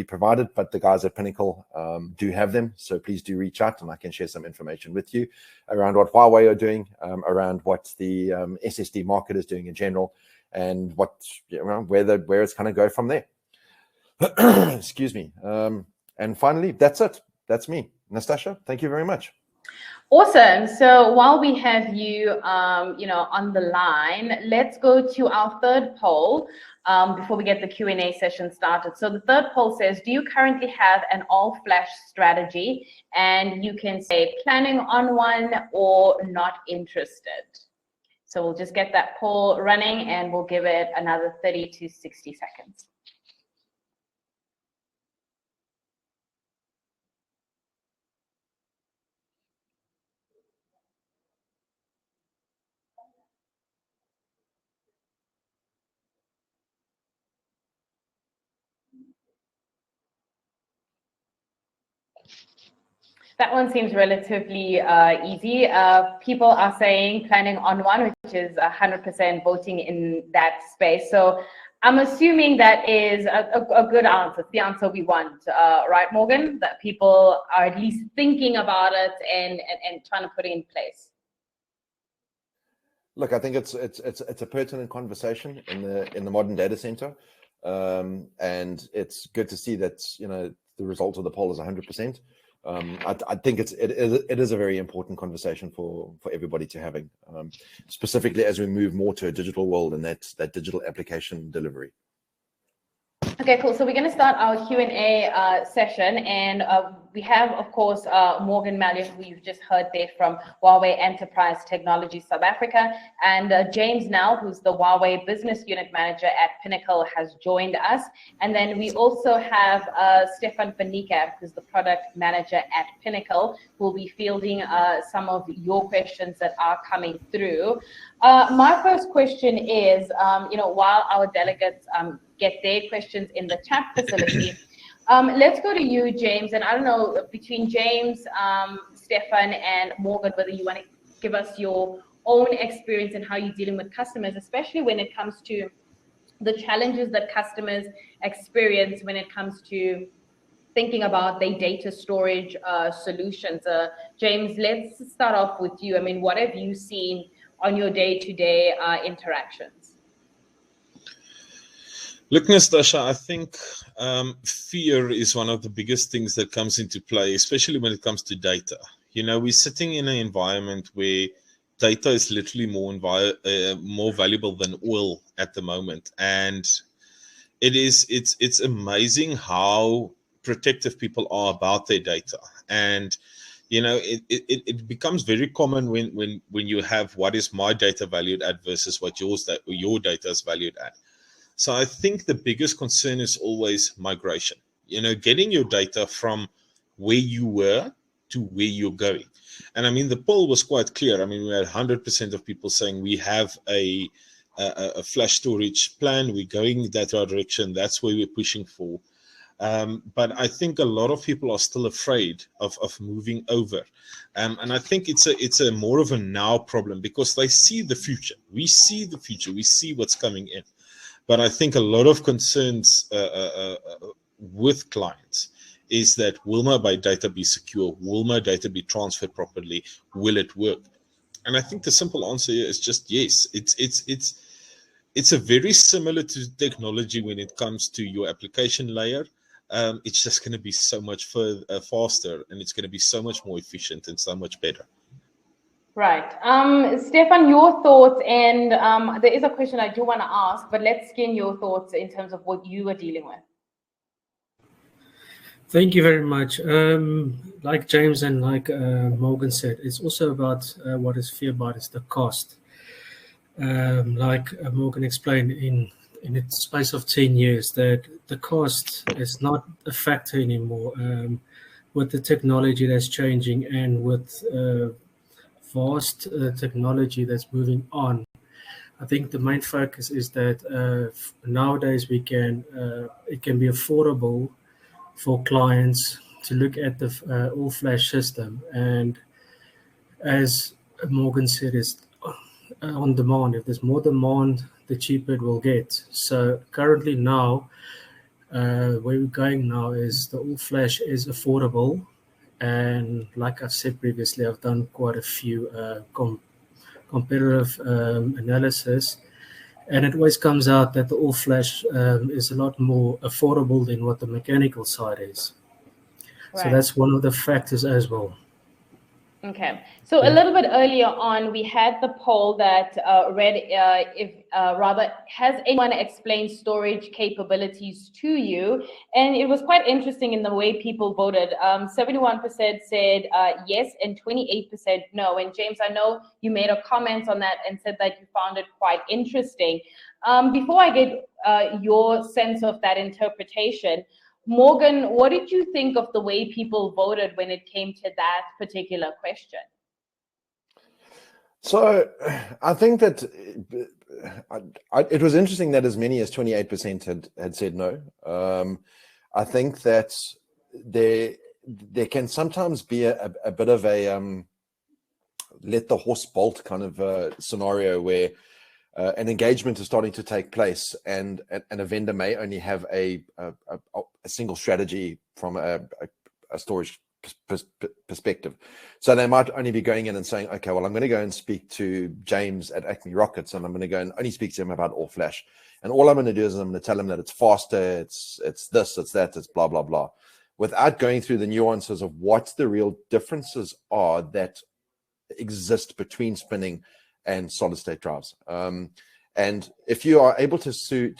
provided, but the guys at Pinnacle do have them. So please do reach out and I can share some information with you around what Huawei are doing, around what the SSD market is doing in general, and what where it's going to go from there. Excuse me. And finally, that's it. That's me. Nastasia, thank you very much. Awesome. So while we have you, on the line, let's go to our third poll before we get the Q&A session started. So the third poll says, do you currently have an all-flash strategy? And you can say planning on one or not interested. So we'll just get that poll running and we'll give it another 30 to 60 seconds. That one seems relatively easy. People are saying planning on one, which is 100% voting in that space. So I'm assuming that is a good answer, the answer we want, right, Morgan? That people are at least thinking about it and trying to put it in place. Look, I think it's a pertinent conversation in the modern data center, and it's good to see that the result of the poll is 100%. I think it is a very important conversation for everybody to having, specifically as we move more to a digital world and that digital application delivery. Okay, cool. So we're going to start our Q&A session, and we have, of course, Morgan Malyon, who you've just heard there from Huawei Enterprise Technology South Africa, and James Now, who's the Huawei Business Unit Manager at Pinnacle, has joined us. And then we also have Stefan Panika, who's the Product Manager at Pinnacle, who will be fielding some of your questions that are coming through. My first question is, while our delegates get their questions in the chat facility, let's go to you, James. And I don't know, between James, Stefan, and Morgan, whether you want to give us your own experience and how you're dealing with customers, especially when it comes to the challenges that customers experience when it comes to thinking about their data storage solutions. James, let's start off with you. I mean, what have you seen on your day-to-day interactions? Look, Nastasha, I think fear is one of the biggest things that comes into play, especially when it comes to data. We're sitting in an environment where data is literally more valuable than oil at the moment, and it's amazing how protective people are about their data. And it becomes very common when you have what is my data valued at versus what your data is valued at. So I think the biggest concern is always migration, getting your data from where you were to where you're going. And I mean, the poll was quite clear. I mean, we had 100% of people saying we have a flash storage plan. We're going that direction. That's where we're pushing for. But I think a lot of people are still afraid of moving over. And I think it's a more of a now problem because they see the future. We see the future. We see what's coming in. But I think a lot of concerns with clients is that will my data be secure? Will my data be transferred properly? Will it work? And I think the simple answer is just yes. It's a very similar to technology when it comes to your application layer. It's just going to be so much faster, and it's going to be so much more efficient and so much better. Right. Stefan, your thoughts, and there is a question I do want to ask, but let's skin your thoughts in terms of what you are dealing with. Thank you very much. Like James and like Morgan said, it's also about what is feared about is the cost. Like Morgan explained, in a space of 10 years, that the cost is not a factor anymore. With the technology that's changing and with vast technology that's moving on, I think the main focus is that nowadays it can be affordable for clients to look at the all-flash system, and as Morgan said, is on demand. If there's more demand, the cheaper it will get. So currently now, where we're going now is the all-flash is affordable. And like I've said previously, I've done quite a few comparative analysis, and it always comes out that the all-flash is a lot more affordable than what the mechanical side is. Right. So that's one of the factors as well. Okay, so a little bit earlier on, we had the poll that read, has anyone explained storage capabilities to you? And it was quite interesting in the way people voted. 71% said yes and 28% no. And James, I know you made a comment on that and said that you found it quite interesting. Before I get your sense of that interpretation, Morgan, what did you think of the way people voted when it came to that particular question? So I think that it was interesting that as many as 28% had said no. I think that there can sometimes be a bit of a let the horse bolt kind of scenario where an engagement is starting to take place, and a vendor may only have a single strategy from a storage perspective. So they might only be going in and saying, okay, well, I'm going to go and speak to James at Acme Rockets, and I'm going to go and only speak to him about all flash. And all I'm going to do is I'm going to tell him that it's faster, it's this, it's that, it's blah, blah, blah, without going through the nuances of what the real differences are that exist between spinning and solid state drives. And if you are able to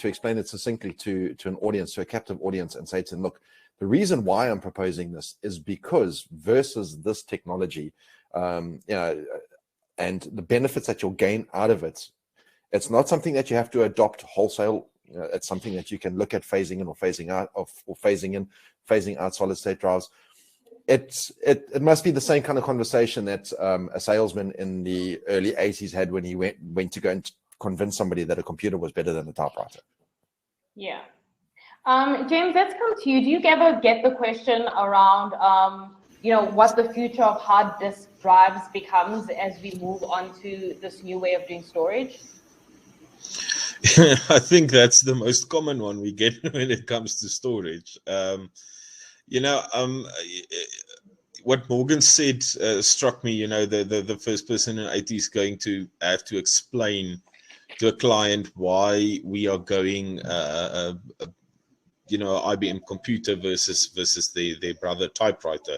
explain it succinctly to an audience, to a captive audience, and say to them, look, the reason why I'm proposing this is because versus this technology, you know, and the benefits that you'll gain out of it, it's not something that you have to adopt wholesale. You know, it's something that you can look at phasing in or phasing out, or phasing out solid state drives. It must be the same kind of conversation that a salesman in the early 80s had when he went to go and convince somebody that a computer was better than a typewriter. Yeah. James, let's come to you. Do you ever get the question around, you know, what the future of hard disk drives becomes as we move on to this new way of doing storage? I think that's the most common one we get when it comes to storage. You know, what Morgan said struck me. You know, the first person in IT is going to have to explain to a client why we are going, you know, IBM computer versus their brother typewriter.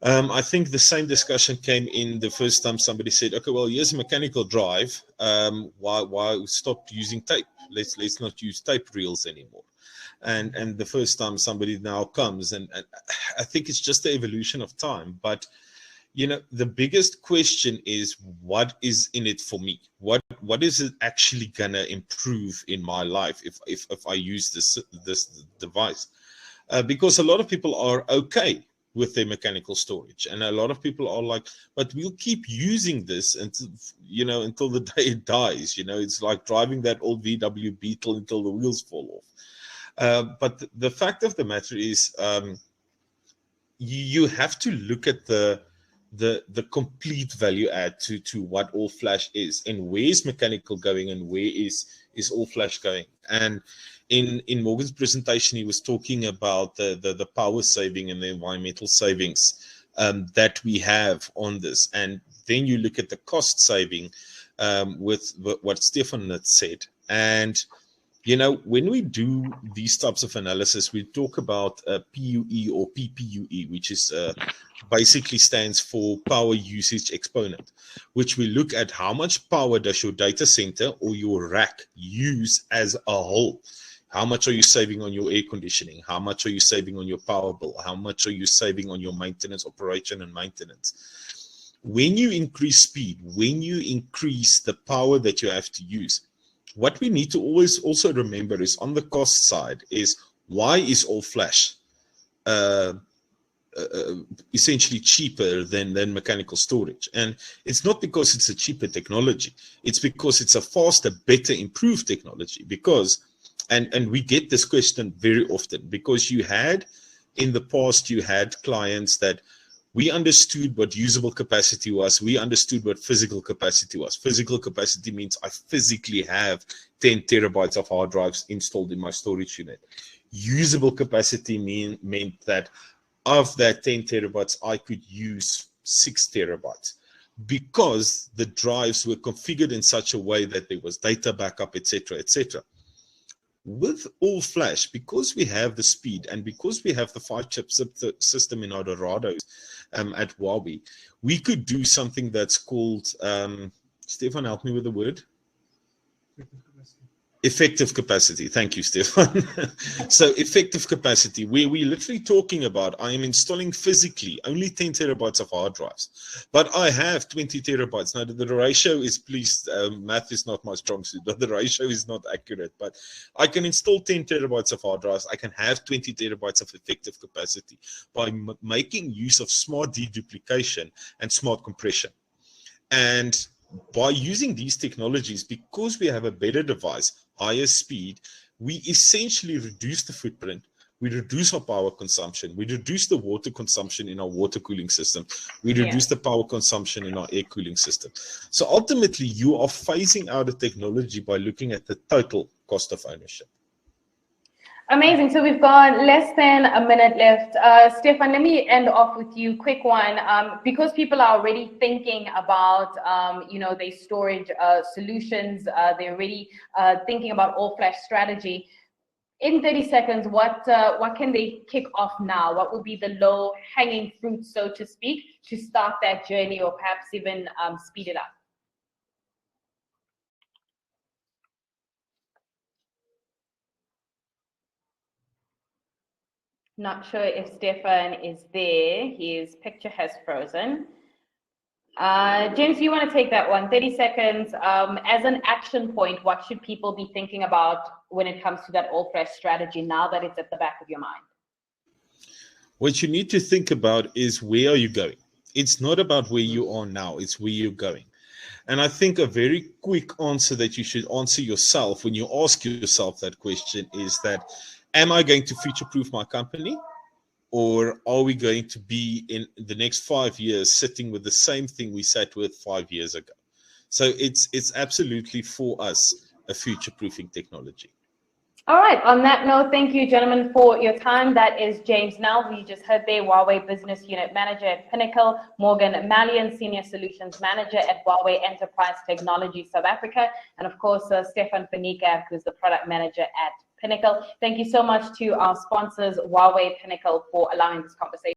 I think the same discussion came in the first time somebody said, okay, well, here's a mechanical drive. Why stop using tape? Let's not use tape reels anymore. And the first time somebody now comes, and I think it's just the evolution of time. But, you know, the biggest question is, what is in it for me? What is it actually gonna improve in my life if I use this device? Because a lot of people are okay with their mechanical storage, and a lot of people are like, but we'll keep using this until, you know, until the day it dies. You know, it's like driving that old VW Beetle until the wheels fall off. But the fact of the matter is, you have to look at the complete value add to what all flash is, and where is mechanical going and where is all flash going. And in Morgan's presentation, he was talking about the power saving and the environmental savings that we have on this. And then you look at the cost saving with what Stefan had said. And, you know, when we do these types of analysis, we talk about PUE or PPUE, which is basically stands for power usage exponent, which we look at how much power does your data center or your rack use as a whole. How much are you saving on your air conditioning? How much are you saving on your power bill? How much are you saving on your maintenance, operation, and maintenance? When you increase speed, when you increase the power that you have to use, what we need to always also remember is on the cost side is, why is all flash essentially cheaper than mechanical storage? And it's not because it's a cheaper technology. It's because it's a faster, better, improved technology. Because and we get this question very often, because in the past you had clients that we understood what usable capacity was. We understood what physical capacity was. Physical capacity means I physically have 10 terabytes of hard drives installed in my storage unit. Usable capacity meant that of that 10 terabytes, I could use 6 terabytes because the drives were configured in such a way that there was data backup, etc., etc. With all flash, because we have the speed and because we have the 5-chip system in our Dorados at Huawei, we could do something that's called, Stefan, help me with the word. Effective capacity. Thank you, Stefan. So effective capacity, where we're literally talking about, I am installing physically only 10 terabytes of hard drives, but I have 20 terabytes. Now, the ratio is, please, math is not my strong suit, but the ratio is not accurate, but I can install 10 terabytes of hard drives. I can have 20 terabytes of effective capacity by making use of smart deduplication and smart compression. And by using these technologies, because we have a better device, higher speed, we essentially reduce the footprint, we reduce our power consumption, we reduce the water consumption in our water cooling system, we reduce the power consumption in our air cooling system. So ultimately, you are phasing out a technology by looking at the total cost of ownership. Amazing. So we've got less than a minute left. Stefan, let me end off with you. Quick one. Because people are already thinking about, you know, their storage solutions, they're already thinking about all-flash strategy. In 30 seconds, what can they kick off now? What would be the low-hanging fruit, so to speak, to start that journey, or perhaps even speed it up? Not sure if Stefan is there. His picture has frozen. James, you want to take that one? 30 seconds. As an action point, what should people be thinking about when it comes to that all fresh strategy now that it's at the back of your mind? What you need to think about is, where are you going? It's not about where you are now, it's where you're going. And I think a very quick answer that you should answer yourself when you ask yourself that question is that, am I going to future-proof my company? Or are we going to be in the next 5 years sitting with the same thing we sat with 5 years ago? So it's absolutely for us a future-proofing technology. All right. On that note, thank you, gentlemen, for your time. That is James Nell, who you just heard there, Huawei Business Unit Manager at Pinnacle, Morgan Mallion, Senior Solutions Manager at Huawei Enterprise Technology South Africa, and of course, Stefan Verniekerk, who's the Product Manager at Pinnacle. Thank you so much to our sponsors, Huawei, Pinnacle, for allowing this conversation.